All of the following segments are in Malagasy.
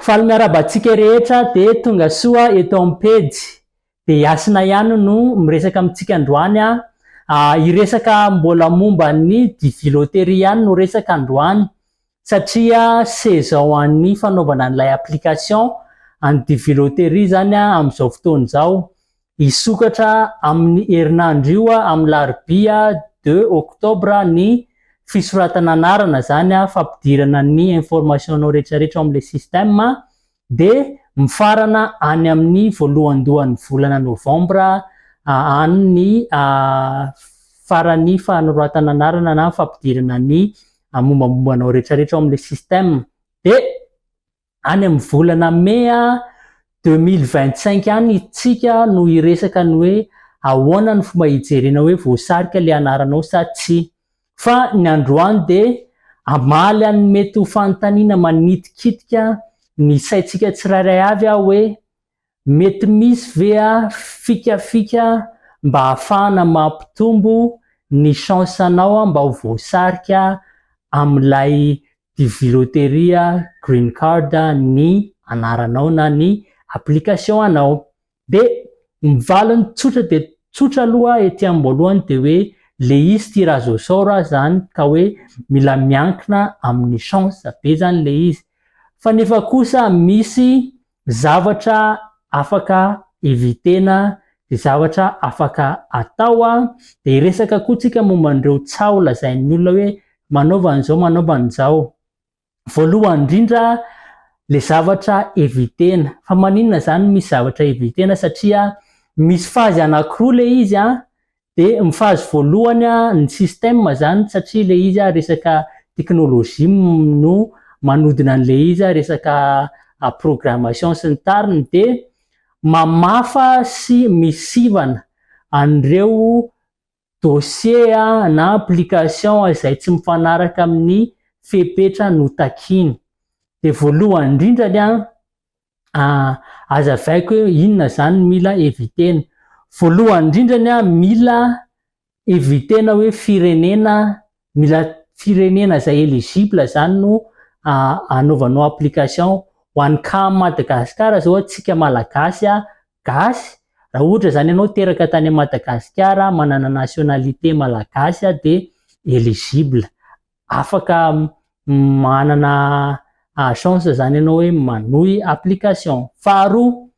Faly miarabantsika rehetra de tonga soa eto amin'ny pejy de Asina ihany no miresaka amintsika androany iresaka mbola momba ny diviloterie ihany no resaka androany satria saison an'ny fanaovana an'ilay application an'ny diviloterie zany amin'izao fotoana izao isokatra amin'ny herinandro io amin'ny larobia 2 octobre ny fisoratana anarana zany fampidirana ny information rehetrarehetra amin'ilay système de mifarana any amin'ny voalohandohan'ny volana novambra any farany fanoratana anarana na fampidirana ny mombamombanao rehetrarehetra amin'ilay système de any amin'ny volana mai 2025 any itsika no iresaka ny hoe ahoana ny fomba hijerena hoe voasarika le anaranao sa tsy fa ny androany de amaly any mety ho fanontaniana manidikitika ny saitsika tsirairay avy hoe mety misy ve fikafika mba ahafahana mampitombo ny chance-anao mba ho voasarika amin'ilay diviloterie green card ny anaranao na ny application anao de mivaliny tsotra de tsotra aloha ety am-boalohany de hoe le izy tirage au sort zany ka hoe mila miankina amin'ny chance be zany le izy fa nefa kosa misy zavatra afaka evitena de zavatra afaka atao de resaka koa tsika momba an'ireo tsaho lazain'ny olona hoe manaova an'izao voalohany indrindra le zavatra evitena fa maninona zany misy zavatra evitena satria misy fazy anankiroa le izy de ny fazy voalohany ny système zany satria le izy resaka teknôlôjia no manodina an'le izy resaka programmation sy ny tariny de mamafa sy misivana an'ireo dossier na application izay tsy mifanaraka amin'ny fepetra notakiny de voalohany indrindrany azavaiko hoe inona zany mila evitena voalohany indrindrany mila evitena hoe mila firenena izay éligible zany no anaovanao application ho an'ny cas Madagasikara zao atsika malagasy gasy raha ohatra zany ianao teraka tany Madagasikara manana nationalité malagasy de éligible afaka manana chance zany ianao hoe manohy application faharoa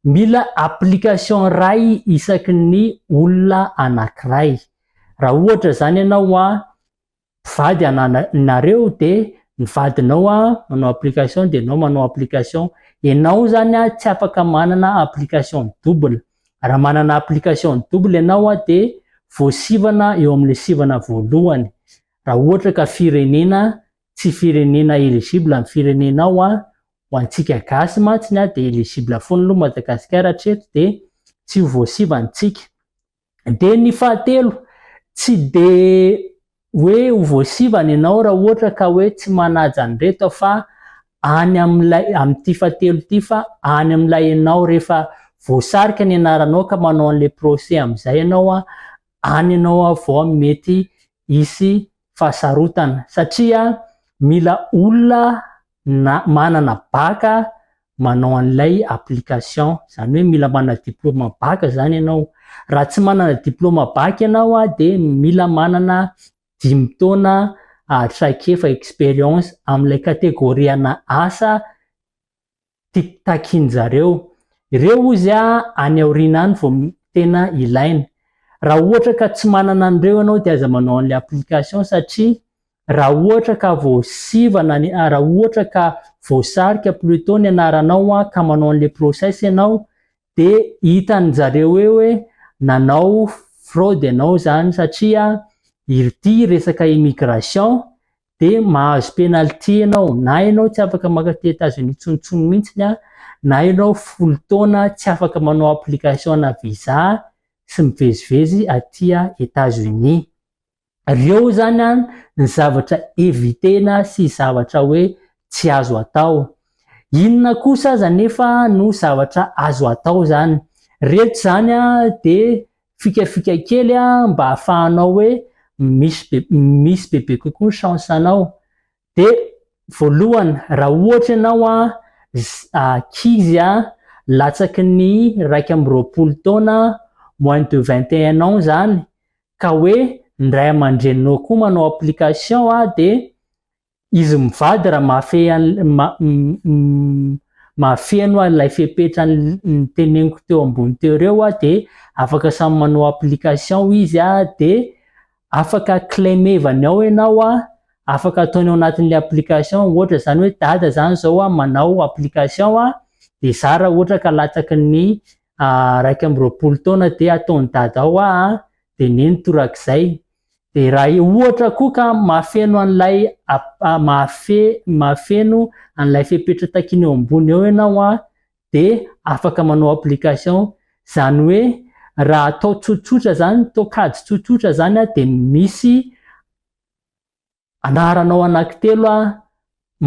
mila application ray isaky ny olona anankiray raha ohatra zany ianao mpivady anareo de ny vadinao manao application de anao manao application ianao zany tsy afaka manana application double raha manana application double ianao de voasivana eo amin'le sivana voalohany raha ohatra ka firenena tsy firenena éligible amin'ny firenenao ho antsika gasy mantsiny de éligible foana aloha Madagasikara hatreto de tsy ho voasivantsika de ny fahatelo tsy de hoe ho voasivana ianao raha ohatra ka hoe tsy manaja an'ireto fa any amin'ity fahatelo ity fa any amin'ilay ianao rehefa voasarika ny anaranao ka manao an'le procès amin'izay ianao any ianao vao mety hisy fahasarotana satria mila olona manana baka manao an'ilay application zany hoe mila manana diplôme baka zany ianao raha tsy manana diplôme baka ianao de mila manana 5 taona traikefa expérience amin'ilay kategoriana asa takinjareo ireo izy any aoriana any vao tena ilaina raha ohatra ka tsy manana an'ireo ianao de aza manao an'ilay application satria raha ohatra ka voasivana raha ohatra ka voasarika plutôt ny anaranao ka manao an'le process ianao de hitan'jareo hoe nanao fraude ianao zany satria ity resaka immigration de mahazo penalty ianao na ianao tsy afaka maka ty États-Unis tsontsony mihitsy na ianao 10 taona tsy afaka manao application na visa sy mivezivezy aty États-Unis reo zany ny zavatra evitena sy zavatra hoe tsy azo atao inona kosa aza nefa no zavatra azo atao zany reto zany de fikafika kely mba ahafahanao hoe misy bebe kokoa chance anao de voalohany raha ohatra ianao ankizy latsaky ny 1 taona moins de 21 ans zany ka hoe ndray aman-dreninao koa manao application de izy mivady raha mahafeno ilay fepetra ny teneniko teo ambony teo reo de afaka samy manao application izy de afaka claimevany ao ianao afaka ataonao anatin'le application ohatra zany hoe dada zany zao manao application de za raha ohatra ka latsaky ny 1 taona de ataony dada ao de neny torak'izay de raha ohatra koa ka mahafeno an'ilay mahafeno an'ilay fepetra takiny eo ambony eo ianao de afaka manao application zany hoe raha atao tsotsotra zany tokady tsotsotra zany de misy anaranao anankitelo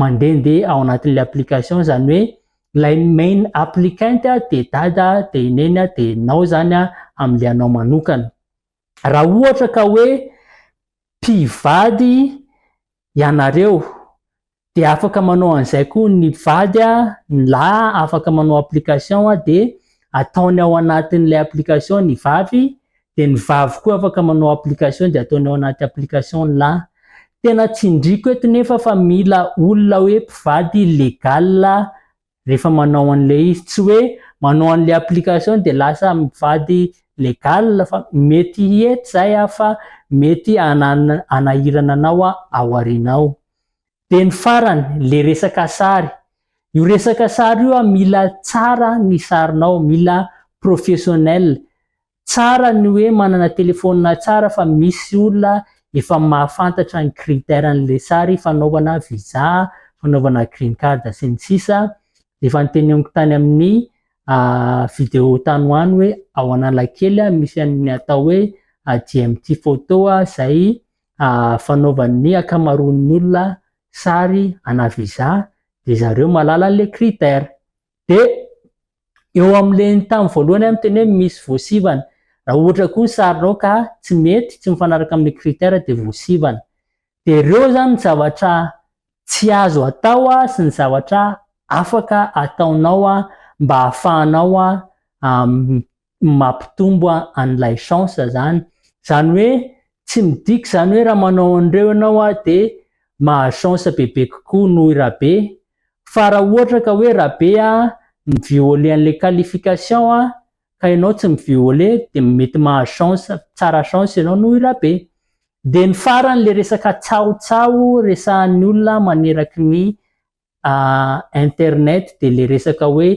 mandehandeha ao anatin'le application zany hoe lay main applicant de dada de neny de nao zany am'le anao manokana raha ohatra ka hoe mpivady ianareo de afaka manao an'izay koa ny vady la afaka manao application de ataony ao anatin'le application ny vavy de ny vavy koa afaka manao application de ataony ao anaty application la tena tsindriko eto nefa fa mila olona hoe mpivady légal rehefa manao an'le izy tsy hoe manao an'le application de lasa mivady légal fa mety hety zay fa mety anahirana anao ao arinao de ny farany le resaka sary io resaka sary io mila tsara ny sarinao mila professionnel tsara ny hoe manana telefônina tsara fa misy olona efa mahafantatra ny critèran'le sary fanaovana visa fanaovana green card sy ny sisa efa niteneniko tany amin'ny vidéo tanoany hoe ao Analakely misy ny atao hoe GMT photo zay fanaovan'ny akamaroan'ny olona sary ana visa de zareo malala le critère de eo am'le tamin'ny voalohany miteny hoe misy voasivana raha ohatra koa sarinao ka tsy mety tsy mifanaraka amin'ny critère de voasivana de reo zany ny zavatra tsy azo atao sy ny zavatra afaka ataonao mba ahafahanao mampitombo an'ilay chance zany hoe tsy midika zany hoe raha manao an'ireo ianao de maha-chance bebe kokoa noho i rabe fa raha ohatra ka hoe rabe mivioler an'le qualification ka ianao tsy mivioler de mety maha-chance tsara chance ianao noho i rabe de ny farany le resaka tsaotsao resahan'ny olona maneraky ny internet de le resaka hoe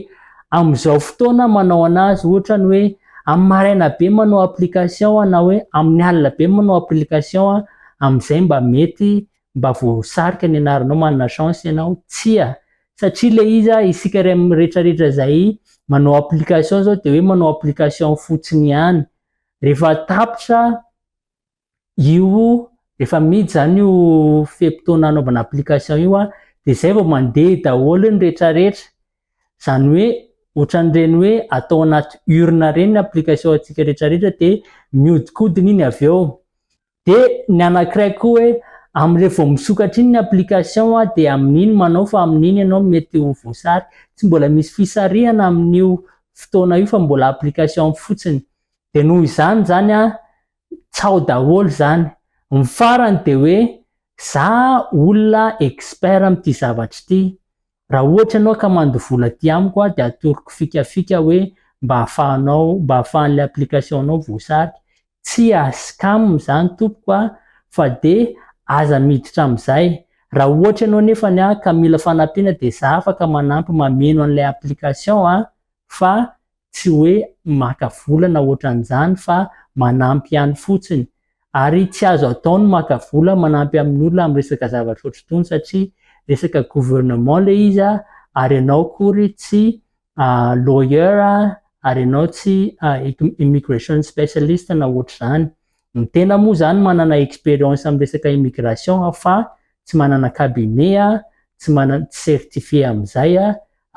am'izao fotoana manao anazy ohatra ny hoe amin'ny maraina be manao application na hoe amin'ny alina be manao application am'izay mba mety mba voasarika ny anaranao manana chance ianao tsia satria le izy isika rehetrarehetra zay manao application zao de hoe manao application fotsiny ihany rehefa tapitra io rehefa midy zany io fempotoana anaovana application io de zay vao mandeha daholo ny rehetrarehetra zany hoe ohatran'ireny hoe atao anaty urne reny ny application atsika rehetrarehetra de miodikodina iny avy eo de ny anankiray koa hoe am'le vao misokatra iny ny application de amin'iny manao fa amin'iny ianao mety ho voasary tsy mbola misy fisarihana amin'io fotoana io fa mbola application fotsiny de noho izany tsao daholo zany ny farany de hoe za olona expert am'ty zavatra ty raha ohatra ianao ka mandy vola aty amiko de atoroko fikafika hoe mba ahafahan'le application anao voasary tsy scam zany tompoko fa de aza miditra am'izay raha ohatra ianao nefa ka mila fanampiana de za afaka manampy mameno an'ilay application fa tsy hoe maka vola na ohatran'izany fa manampy ihany fotsiny ary tsy azo ataony maka vola manampy amin'ny olona amin'ny resaka zavatra ohatr'itony satria resaka gouvernement le izy ary ianao kory tsy lawyer ary ianao tsy immigration specialist na ohatr'izany ny tena moa zany manana expérience amin'ny resaka immigration fa tsy manana cabinet tsy manana certifié amin'izay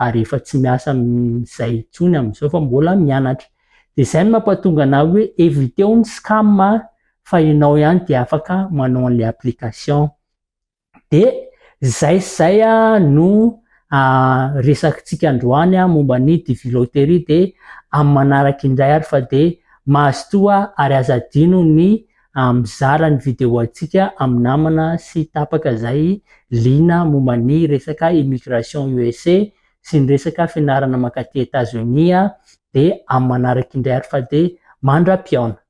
ary efa tsy miasa amin'izay intsony amin'izao fa mbola mianatra de zay no mampatonga anahy hoe éviter ny scam fa ianao ihany de afaka manao an'le application de zay no resakintsika androany momba ny diviloterie de amin'ny manaraka indray ary fa de mahazo toa ary aza adino ny mizara ny video antsika amin'ny namana sy tapaka zay liana momba ny resaka immigration USA sy ny resaka fianarana makaty Etats-Unis de amin'ny manaraka indray ary fa de mandra-piaona.